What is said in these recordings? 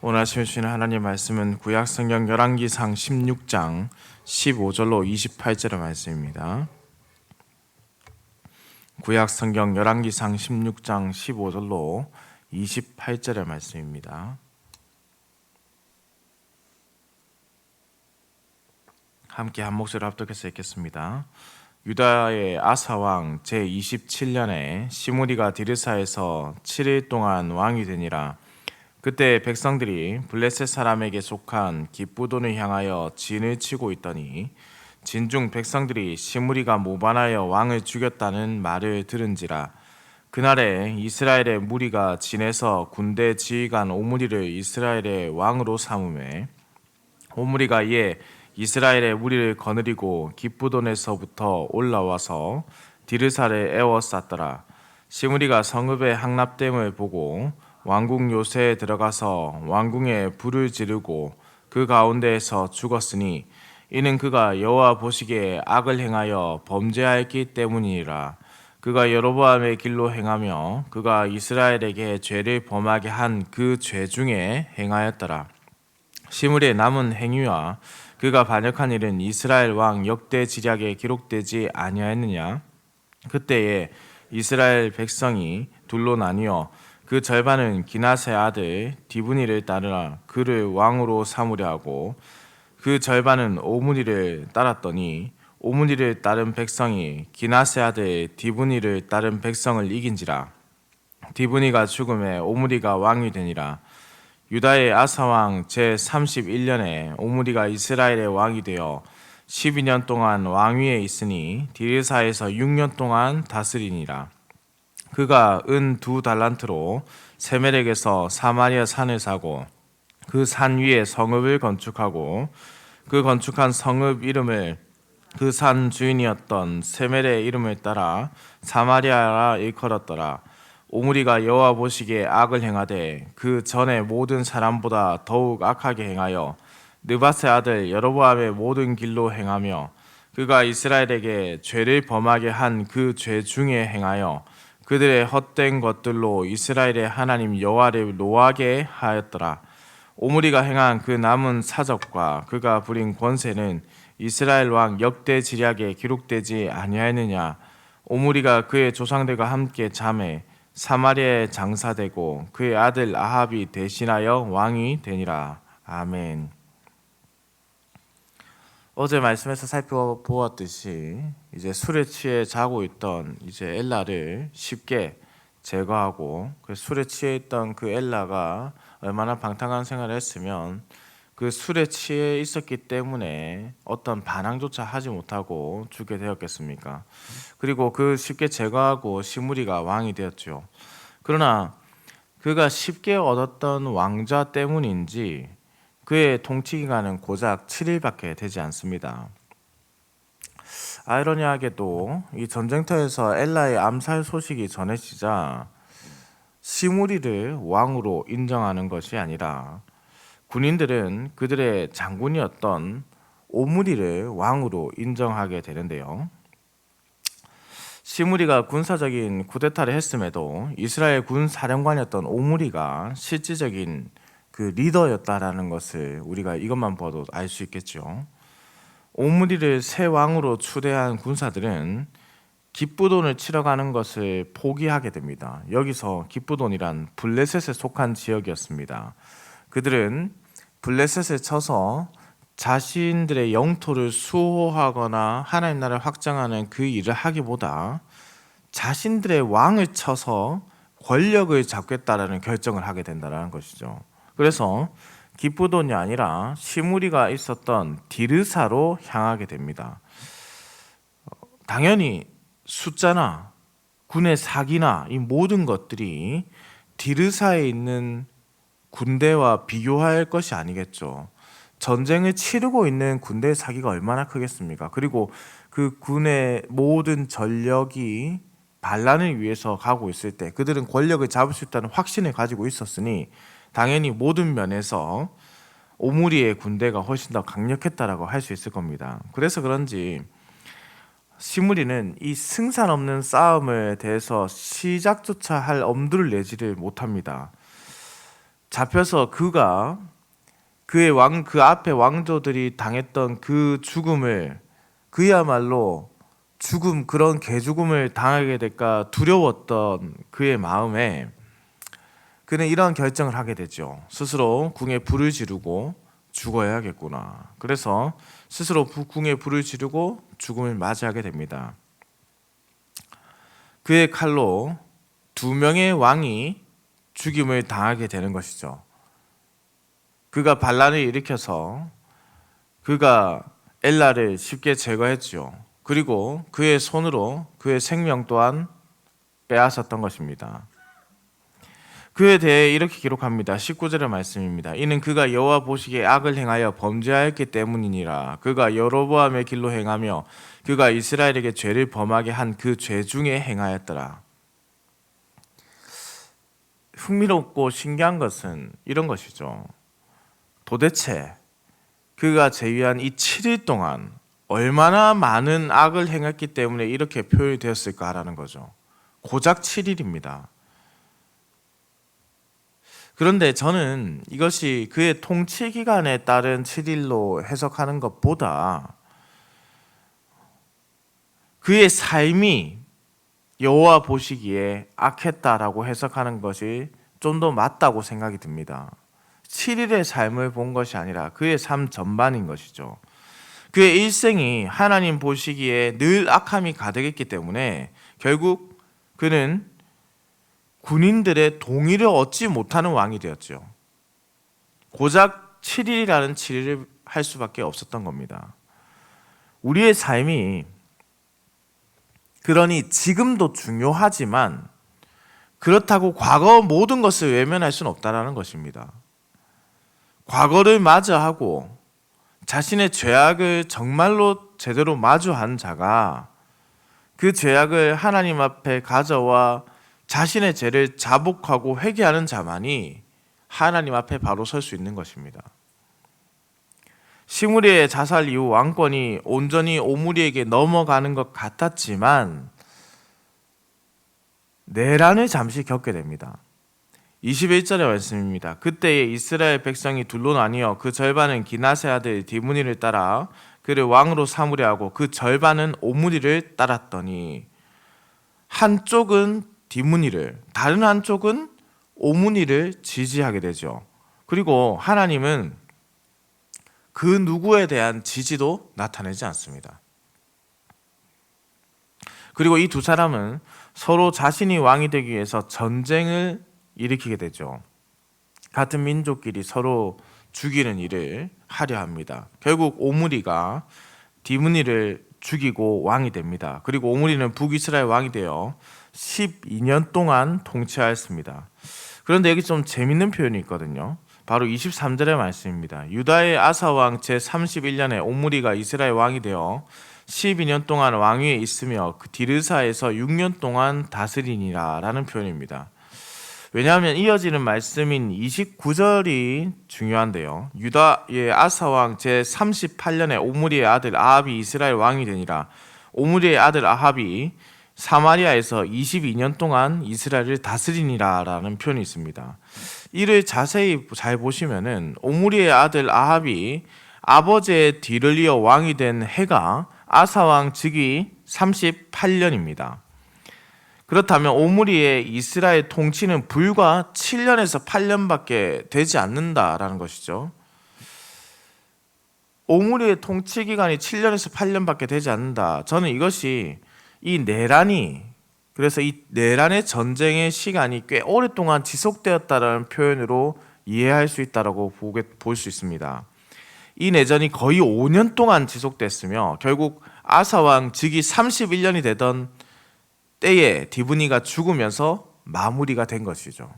오늘 아침에 주시는 하나님 말씀은 구약 성경 열왕기상 16장 15절로 28절의 말씀입니다. 구약 성경 열왕기상 16장 15절로 28절의 말씀입니다. 함께 한 목소리로 합독해서 읽겠습니다. 유다의 아사 왕 제27년에 시므리가 디르사에서 7일 동안 왕이 되니라. 그때 백성들이 블레셋 사람에게 속한 기쁘돈을 향하여 진을 치고 있더니 진중 백성들이 시므리가 모반하여 왕을 죽였다는 말을 들은지라. 그날에 이스라엘의 무리가 진에서 군대 지휘관 오므리를 이스라엘의 왕으로 삼음에 오므리가 이에 이스라엘의 무리를 거느리고 기쁘돈에서부터 올라와서 디르사를 에워쌌더라. 시므리가 성읍의 항납됨을 보고 왕궁 요새에 들어가서 왕궁에 불을 지르고 그 가운데에서 죽었으니 이는 그가 여호와 보시기에 악을 행하여 범죄하였기 때문이니라. 그가 여로보암의 길로 행하며 그가 이스라엘에게 죄를 범하게 한 그 죄 중에 행하였더라. 시므리의 남은 행위와 그가 반역한 일은 이스라엘 왕 역대 지략에 기록되지 아니하였느냐? 그때에 이스라엘 백성이 둘로 나뉘어 그 절반은 기낫의 아들 디브니를 따르라 그를 왕으로 삼으려 하고 그 절반은 오므리를 따랐더니 오므리를 따른 백성이 기낫의 아들 디브니를 따른 백성을 이긴지라. 디브니가 죽음에 오므리가 왕이 되니라. 유다의 아사왕 제31년에 오므리가 이스라엘의 왕이 되어 12년 동안 왕위에 있으니 디르사에서 6년 동안 다스리니라. 그가 은 2달란트로 세멜렉에서 사마리아 산을 사고 그 산 위에 성읍을 건축하고 그 건축한 성읍 이름을 그 산 주인이었던 세멜의 이름을 따라 사마리아라 일컬었더라. 오므리가 여호와 보시기에 악을 행하되 그 전에 모든 사람보다 더욱 악하게 행하여 느밧의 아들 여로보암의 모든 길로 행하며 그가 이스라엘에게 죄를 범하게 한 그 죄 중에 행하여 그들의 헛된 것들로 이스라엘의 하나님 여호와를 노하게 하였더라. 오므리가 행한 그 남은 사적과 그가 부린 권세는 이스라엘 왕 역대 지략에 기록되지 아니하였느냐? 오므리가 그의 조상들과 함께 잠에 사마리아에 장사되고 그의 아들 아합이 대신하여 왕이 되니라. 아멘. 어제 말씀에서 살펴보았듯이 이제 술에 취해 자고 있던 이제 엘라를 쉽게 제거하고 그 술에 취해 있던 그 엘라가 얼마나 방탕한 생활을 했으면 그 술에 취해 있었기 때문에 어떤 반항조차 하지 못하고 죽게 되었겠습니까? 그리고 그 쉽게 제거하고 시므리가 왕이 되었죠. 그러나 그가 쉽게 얻었던 왕좌 때문인지 그의 통치 기간은 고작 7일밖에 되지 않습니다. 아이러니하게도 이 전쟁터에서 엘라의 암살 소식이 전해지자 시므리를 왕으로 인정하는 것이 아니라 군인들은 그들의 장군이었던 오므리를 왕으로 인정하게 되는데요. 시므리가 군사적인 쿠데타를 했음에도 이스라엘 군 사령관이었던 오므리가 실질적인 그 리더였다라는 것을 우리가 이것만 봐도 알 수 있겠죠. 오므리를 새 왕으로 추대한 군사들은 기쁘돈을 치러 가는 것을 포기하게 됩니다. 여기서 기쁘돈이란 블레셋에 속한 지역이었습니다. 그들은 블레셋을 쳐서 자신들의 영토를 수호하거나 하나님 나라를 확장하는 그 일을 하기보다 자신들의 왕을 쳐서 권력을 잡겠다라는 결정을 하게 된다는 것이죠. 그래서 기쁘돈이 아니라 시므리가 있었던 디르사로 향하게 됩니다. 당연히 숫자나 군의 사기나 이 모든 것들이 디르사에 있는 군대와 비교할 것이 아니겠죠. 전쟁을 치르고 있는 군대의 사기가 얼마나 크겠습니까? 그리고 그 군의 모든 전력이 반란을 위해서 가고 있을 때 그들은 권력을 잡을 수 있다는 확신을 가지고 있었으니 당연히 모든 면에서 오므리의 군대가 훨씬 더 강력했다라고 할 수 있을 겁니다. 그래서 그런지 시므리는 이 승산 없는 싸움에 대해서 시작조차 할 엄두를 내지를 못합니다. 잡혀서 그 앞에 왕조들이 당했던 그 죽음을, 그야말로 그런 개죽음을 당하게 될까 두려웠던 그의 마음에 그는 이런 결정을 하게 되죠. 스스로 궁에 불을 지르고 죽어야겠구나. 그래서 스스로 궁에 불을 지르고 죽음을 맞이하게 됩니다. 그의 칼로 2명의 왕이 죽임을 당하게 되는 것이죠. 그가 반란을 일으켜서 그가 엘라를 쉽게 제거했죠. 그리고 그의 손으로 그의 생명 또한 빼앗았던 것입니다. 그에 대해 이렇게 기록합니다. 19절의 말씀입니다. 이는 그가 여호와 보시기에 악을 행하여 범죄하였기 때문이니라. 그가 여로보암의 길로 행하며 그가 이스라엘에게 죄를 범하게 한 그 죄 중에 행하였더라. 흥미롭고 신기한 것은 이런 것이죠. 도대체 그가 제위한 이 7일 동안 얼마나 많은 악을 행했기 때문에 이렇게 표현이 되었을까라는 거죠. 고작 7일입니다. 그런데 저는 이것이 그의 통치 기간에 따른 7일로 해석하는 것보다 그의 삶이 여호와 보시기에 악했다라고 해석하는 것이 좀 더 맞다고 생각이 듭니다. 7일의 삶을 본 것이 아니라 그의 삶 전반인 것이죠. 그의 일생이 하나님 보시기에 늘 악함이 가득했기 때문에 결국 그는 군인들의 동의를 얻지 못하는 왕이 되었죠. 고작 7일이라는 7일을 할 수밖에 없었던 겁니다. 우리의 삶이 그러니 지금도 중요하지만 그렇다고 과거 모든 것을 외면할 수는 없다는 것입니다. 과거를 마주하고 자신의 죄악을 정말로 제대로 마주한 자가 그 죄악을 하나님 앞에 가져와 자신의 죄를 자복하고 회개하는 자만이 하나님 앞에 바로 설 수 있는 것입니다. 시므리의 자살 이후 왕권이 온전히 오므리에게 넘어가는 것 같았지만 내란을 잠시 겪게 됩니다. 21절의 말씀입니다. 그때에 이스라엘 백성이 둘로 나뉘어 그 절반은 기낫의 아들 디므니를 따라 그를 왕으로 삼으려 하고 그 절반은 오므리를 따랐더니 한쪽은 디므니를, 다른 한쪽은 오므니를 지지하게 되죠. 그리고 하나님은 그 누구에 대한 지지도 나타내지 않습니다. 그리고 이 두 사람은 서로 자신이 왕이 되기 위해서 전쟁을 일으키게 되죠. 같은 민족끼리 서로 죽이는 일을 하려 합니다. 결국 오므리가 디므니를 죽이고 왕이 됩니다. 그리고 오므리는 북이스라엘 왕이 되어 12년 동안 통치하였습니다. 그런데 여기 좀 재밌는 표현이 있거든요. 바로 23절의 말씀입니다. 유다의 아사왕 제31년에 오므리가 이스라엘 왕이 되어 12년 동안 왕위에 있으며 그 디르사에서 6년 동안 다스리니라 라는 표현입니다. 왜냐하면 이어지는 말씀인 29절이 중요한데요. 유다의 아사왕 제38년에 오므리의 아들 아합이 이스라엘 왕이 되니라. 오므리의 아들 아합이 사마리아에서 22년 동안 이스라엘을 다스리니라 라는 표현이 있습니다. 이를 자세히 잘 보시면은 오므리의 아들 아합이 아버지의 뒤를 이어 왕이 된 해가 아사왕 즉위 38년입니다. 그렇다면 오므리의 이스라엘 통치는 불과 7년에서 8년밖에 되지 않는다라는 것이죠. 오므리의 통치 기간이 7년에서 8년밖에 되지 않는다. 저는 이것이 이 내란이, 그래서 이 내란의 전쟁의 시간이 꽤 오랫동안 지속되었다는 표현으로 이해할 수 있다고 볼 수 있습니다. 이 내전이 거의 5년 동안 지속됐으며 결국 아사왕 즉위 31년이 되던 때에 디브니가 죽으면서 마무리가 된 것이죠.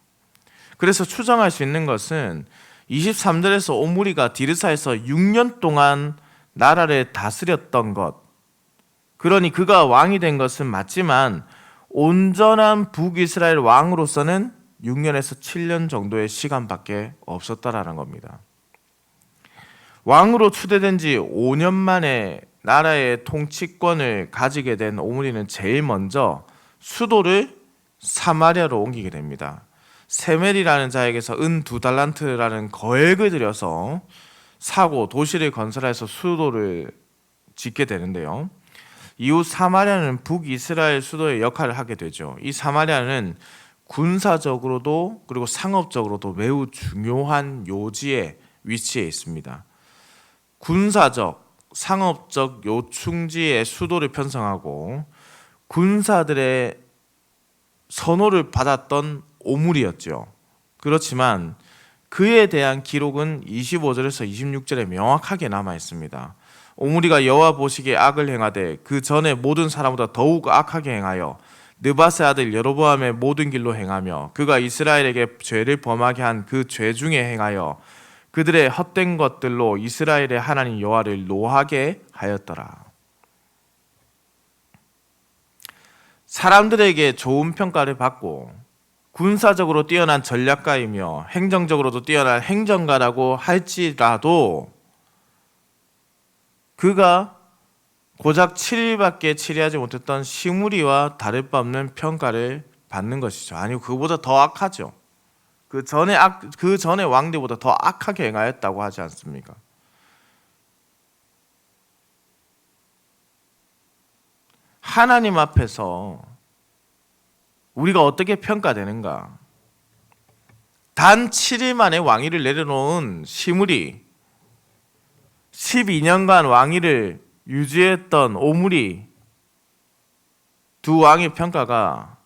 그래서 추정할 수 있는 것은 23절에서 오므리가 디르사에서 6년 동안 나라를 다스렸던 것, 그러니 그가 왕이 된 것은 맞지만 온전한 북이스라엘 왕으로서는 6년에서 7년 정도의 시간밖에 없었다라는 겁니다. 왕으로 추대된 지 5년 만에 나라의 통치권을 가지게 된 오므리는 제일 먼저 수도를 사마리아로 옮기게 됩니다. 세멜이라는 자에게서 은 2달란트라는 거액을 들여서 사고 도시를 건설해서 수도를 짓게 되는데요. 이후 사마리아는 북이스라엘 수도의 역할을 하게 되죠. 이 사마리아는 군사적으로도 그리고 상업적으로도 매우 중요한 요지에 위치해 있습니다. 군사적, 상업적 요충지에 수도를 편성하고 군사들의 선호를 받았던 오물이었죠. 그렇지만 그에 대한 기록은 25절에서 26절에 명확하게 남아 있습니다. 오므리가 여호와 보시기에 악을 행하되 그 전에 모든 사람보다 더욱 악하게 행하여 느바스의 아들 여로보암의 모든 길로 행하며 그가 이스라엘에게 죄를 범하게 한 그 죄 중에 행하여 그들의 헛된 것들로 이스라엘의 하나님 여호와를 노하게 하였더라. 사람들에게 좋은 평가를 받고 군사적으로 뛰어난 전략가이며 행정적으로도 뛰어난 행정가라고 할지라도 그가 고작 7일밖에 치리하지 못했던 시므리와 다를 바 없는 평가를 받는 것이죠. 아니요, 그보다 더 악하죠. 그 전에 왕들보다 더 악하게 행하였다고 하지 않습니까? 하나님 앞에서 우리가 어떻게 평가되는가? 단 7일 만에 왕위를 내려놓은 시므리, 12년간 왕위를 유지했던 오므리, 두 왕의 평가가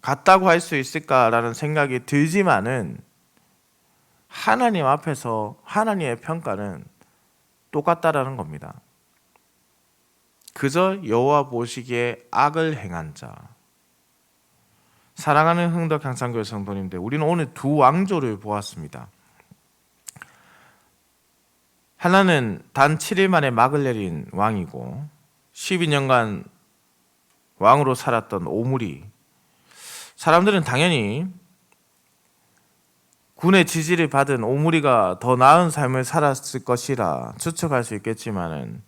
같다고 할 수 있을까라는 생각이 들지만은 하나님 앞에서 하나님의 평가는 똑같다라는 겁니다. 그저 여호와 보시기에 악을 행한 자. 사랑하는 흥덕 향상교회 성도님들, 우리는 오늘 두 왕조를 보았습니다. 하나는 단 7일 만에 막을 내린 왕이고 12년간 왕으로 살았던 오므리. 사람들은 당연히 군의 지지를 받은 오므리가 더 나은 삶을 살았을 것이라 추측할 수 있겠지만은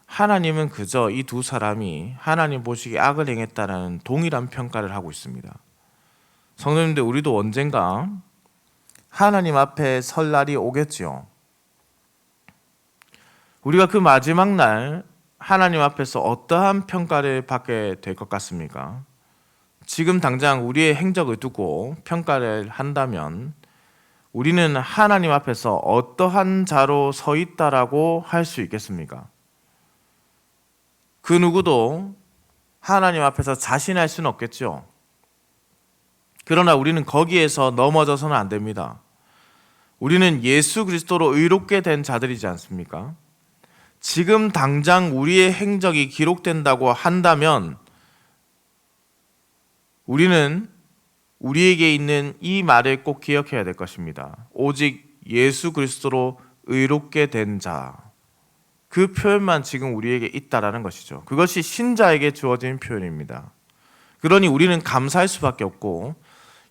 하나님은 그저 이 두 사람이 하나님 보시기에 악을 행했다라는 동일한 평가를 하고 있습니다. 성도님들, 우리도 언젠가 하나님 앞에 설 날이 오겠지요. 우리가 그 마지막 날 하나님 앞에서 어떠한 평가를 받게 될 것 같습니까? 지금 당장 우리의 행적을 두고 평가를 한다면 우리는 하나님 앞에서 어떠한 자로 서 있다라고 할 수 있겠습니까? 그 누구도 하나님 앞에서 자신할 수는 없겠죠. 그러나 우리는 거기에서 넘어져서는 안 됩니다. 우리는 예수 그리스도로 의롭게 된 자들이지 않습니까? 지금 당장 우리의 행적이 기록된다고 한다면 우리는 우리에게 있는 이 말을 꼭 기억해야 될 것입니다. 오직 예수 그리스도로 의롭게 된 자. 그 표현만 지금 우리에게 있다라는 것이죠. 그것이 신자에게 주어진 표현입니다. 그러니 우리는 감사할 수밖에 없고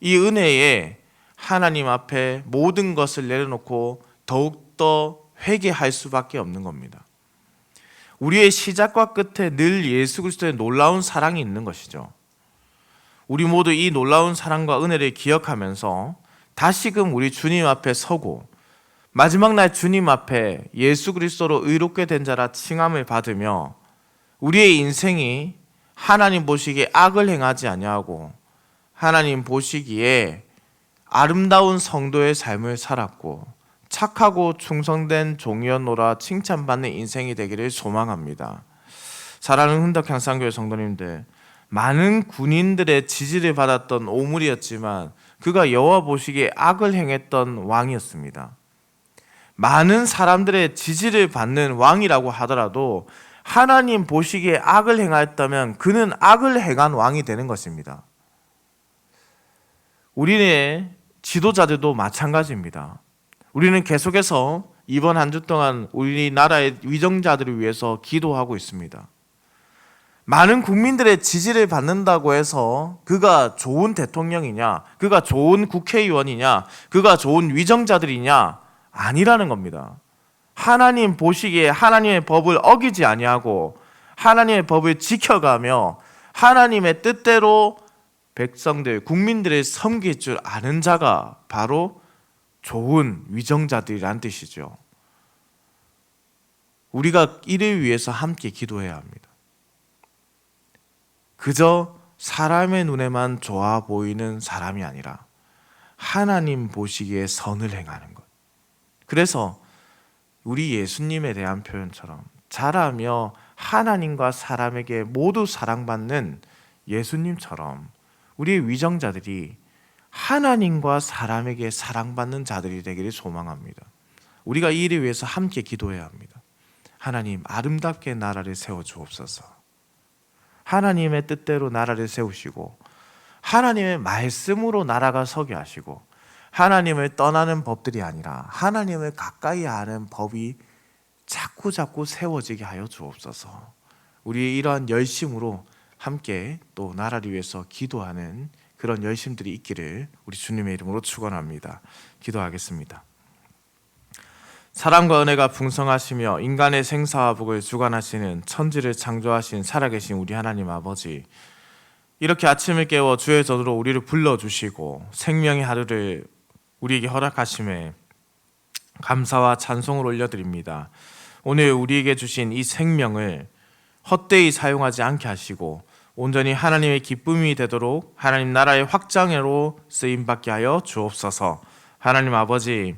이 은혜에 하나님 앞에 모든 것을 내려놓고 더욱더 회개할 수밖에 없는 겁니다. 우리의 시작과 끝에 늘 예수 그리스도의 놀라운 사랑이 있는 것이죠. 우리 모두 이 놀라운 사랑과 은혜를 기억하면서 다시금 우리 주님 앞에 서고 마지막 날 주님 앞에 예수 그리스도로 의롭게 된 자라 칭함을 받으며 우리의 인생이 하나님 보시기에 악을 행하지 아니하고 하나님 보시기에 아름다운 성도의 삶을 살았고 착하고 충성된 종이었노라 칭찬받는 인생이 되기를 소망합니다. 사랑하는 흥덕 향상교회 성도님들, 많은 군인들의 지지를 받았던 오므리였지만 그가 여호와 보시기에 악을 행했던 왕이었습니다. 많은 사람들의 지지를 받는 왕이라고 하더라도 하나님 보시기에 악을 행하였다면 그는 악을 행한 왕이 되는 것입니다. 우리의 지도자들도 마찬가지입니다. 우리는 계속해서 이번 한 주 동안 우리나라의 위정자들을 위해서 기도하고 있습니다. 많은 국민들의 지지를 받는다고 해서 그가 좋은 대통령이냐, 그가 좋은 국회의원이냐, 그가 좋은 위정자들이냐 아니라는 겁니다. 하나님 보시기에 하나님의 법을 어기지 아니하고 하나님의 법을 지켜가며 하나님의 뜻대로 백성들, 국민들을 섬길 줄 아는 자가 바로 좋은 위정자들이란 뜻이죠. 우리가 이를 위해서 함께 기도해야 합니다. 그저 사람의 눈에만 좋아 보이는 사람이 아니라 하나님 보시기에 선을 행하는 것. 그래서 우리 예수님에 대한 표현처럼 자라며 하나님과 사람에게 모두 사랑받는 예수님처럼 우리의 위정자들이 하나님과 사람에게 사랑받는 자들이 되기를 소망합니다. 우리가 이 일을 위해서 함께 기도해야 합니다. 하나님, 아름답게 나라를 세워주옵소서. 하나님의 뜻대로 나라를 세우시고 하나님의 말씀으로 나라가 서게 하시고 하나님을 떠나는 법들이 아니라 하나님을 가까이 하는 법이 자꾸 세워지게 하여 주옵소서. 우리의 이러한 열심으로 함께 또 나라를 위해서 기도하는 그런 열심들이 있기를 우리 주님의 이름으로 축원합니다. 기도하겠습니다. 사랑과 은혜가 풍성하시며 인간의 생사와 복을 주관하시는 천지를 창조하신 살아계신 우리 하나님 아버지, 이렇게 아침을 깨워 주의 전으로 우리를 불러주시고 생명의 하루를 우리에게 허락하심에 감사와 찬송을 올려드립니다. 오늘 우리에게 주신 이 생명을 헛되이 사용하지 않게 하시고 온전히 하나님의 기쁨이 되도록 하나님 나라의 확장으로 쓰임받게 하여 주옵소서. 하나님 아버지,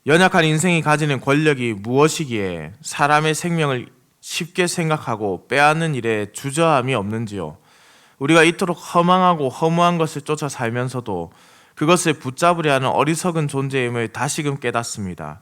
연약한 인생이 가지는 권력이 무엇이기에 사람의 생명을 쉽게 생각하고 빼앗는 일에 주저함이 없는지요. 우리가 이토록 허망하고 허무한 것을 쫓아 살면서도 그것을 붙잡으려 하는 어리석은 존재임을 다시금 깨닫습니다.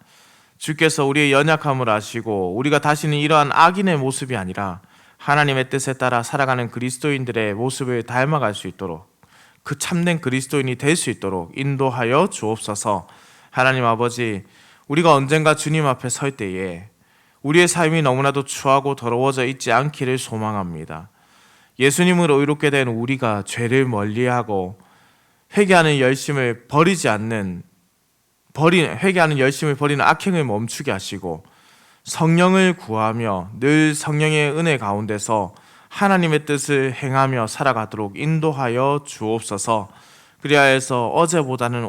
주께서 우리의 연약함을 아시고 우리가 다시는 이러한 악인의 모습이 아니라 하나님의 뜻에 따라 살아가는 그리스도인들의 모습을 닮아갈 수 있도록, 그 참된 그리스도인이 될 수 있도록 인도하여 주옵소서. 하나님 아버지, 우리가 언젠가 주님 앞에 설 때에 우리의 삶이 너무나도 추하고 더러워져 있지 않기를 소망합니다. 예수님으로 의롭게 된 우리가 죄를 멀리하고 회개하는 열심을 버리는 악행을 멈추게 하시고 성령을 구하며 늘 성령의 은혜 가운데서 하나님의 뜻을 행하며 살아가도록 인도하여 주옵소서. 그리하여서 어제보다는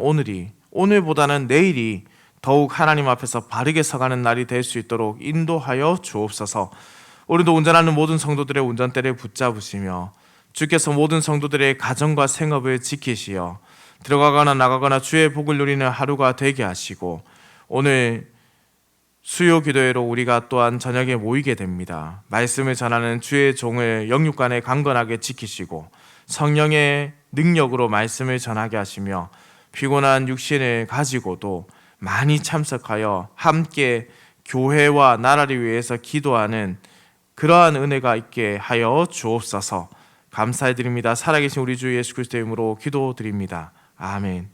오늘보다는 내일이 더욱 하나님 앞에서 바르게 서가는 날이 될 수 있도록 인도하여 주옵소서. 오늘도 운전하는 모든 성도들의 운전대를 붙잡으시며 주께서 모든 성도들의 가정과 생업을 지키시어 들어가거나 나가거나 주의 복을 누리는 하루가 되게 하시고, 오늘 수요 기도회로 우리가 또한 저녁에 모이게 됩니다. 말씀을 전하는 주의 종을 영육간에 강건하게 지키시고 성령의 능력으로 말씀을 전하게 하시며 피곤한 육신을 가지고도 많이 참석하여 함께 교회와 나라를 위해서 기도하는 그러한 은혜가 있게 하여 주옵소서. 감사드립니다. 살아계신 우리 주 예수 그리스도의 이름으로 기도드립니다. 아멘.